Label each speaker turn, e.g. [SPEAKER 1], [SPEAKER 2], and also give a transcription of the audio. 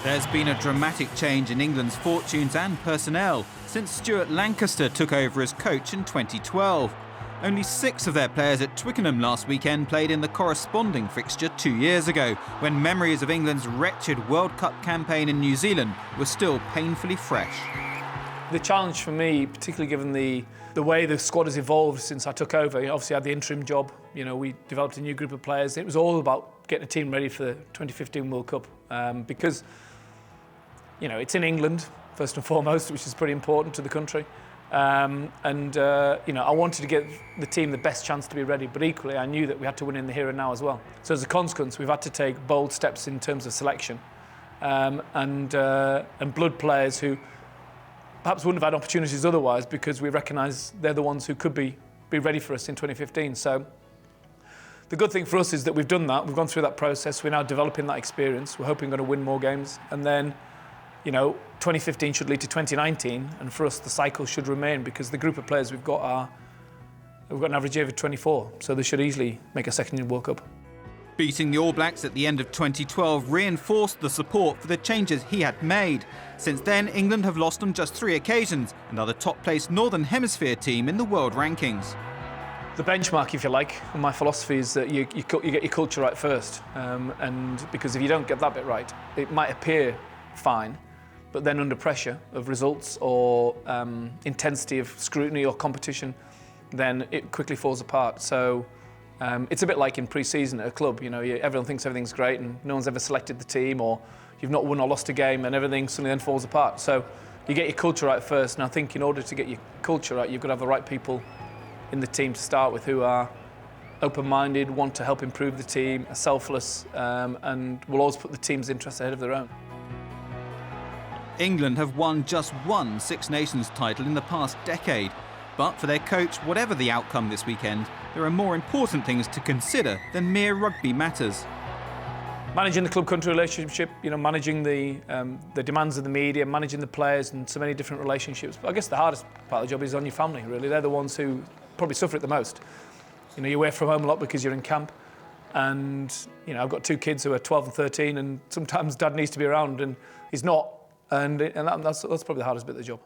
[SPEAKER 1] There's been a dramatic change in England's fortunes and personnel since Stuart Lancaster took over as coach in 2012. Only 6 of their players at Twickenham last weekend played in the corresponding fixture 2 years ago, when memories of England's wretched World Cup campaign in New Zealand were still painfully fresh.
[SPEAKER 2] The challenge for me, particularly given the way the squad has evolved since I took over, obviously I had the interim job, we developed a new group of players. It was all about getting a team ready for the 2015 World Cup because, it's in England, first and foremost, which is pretty important to the country. I wanted to give the team the best chance to be ready, but equally I knew that we had to win in the here and now as well. So as a consequence, we've had to take bold steps in terms of selection and blood players who perhaps wouldn't have had opportunities otherwise, because we recognise they're the ones who could be ready for us in 2015. So the good thing for us is that we've done that, we've gone through that process, we're now developing that experience, we're hoping we're going to win more games, and then 2015 should lead to 2019, and for us the cycle should remain, because the group of players we've got an average age of 24, so they should easily make a second World Cup.
[SPEAKER 1] Beating the All Blacks at the end of 2012 reinforced the support for the changes he had made. Since then, England have lost on just 3 occasions and are the top-placed Northern Hemisphere team in the world rankings.
[SPEAKER 2] The benchmark, if you like, and my philosophy is that you get your culture right first, and because if you don't get that bit right, it might appear fine, but then under pressure of results or intensity of scrutiny or competition, then it quickly falls apart. So it's a bit like in pre-season at a club, everyone thinks everything's great and no one's ever selected the team, or you've not won or lost a game and everything suddenly then falls apart. So you get your culture right first, and I think in order to get your culture right, you've got to have the right people in the team to start with, who are open-minded, want to help improve the team, are selfless, and will always put the team's interests ahead of their own.
[SPEAKER 1] England have won just one Six Nations title in the past decade. But for their coach, whatever the outcome this weekend, there are more important things to consider than mere rugby matters.
[SPEAKER 2] Managing the club-country relationship, managing the demands of the media, managing the players, and so many different relationships. But I guess the hardest part of the job is on your family, really. They're the ones who probably suffer it the most. You're away from home a lot because you're in camp. And, I've got 2 kids who are 12 and 13, and sometimes Dad needs to be around and he's not. And that's probably the hardest bit of the job.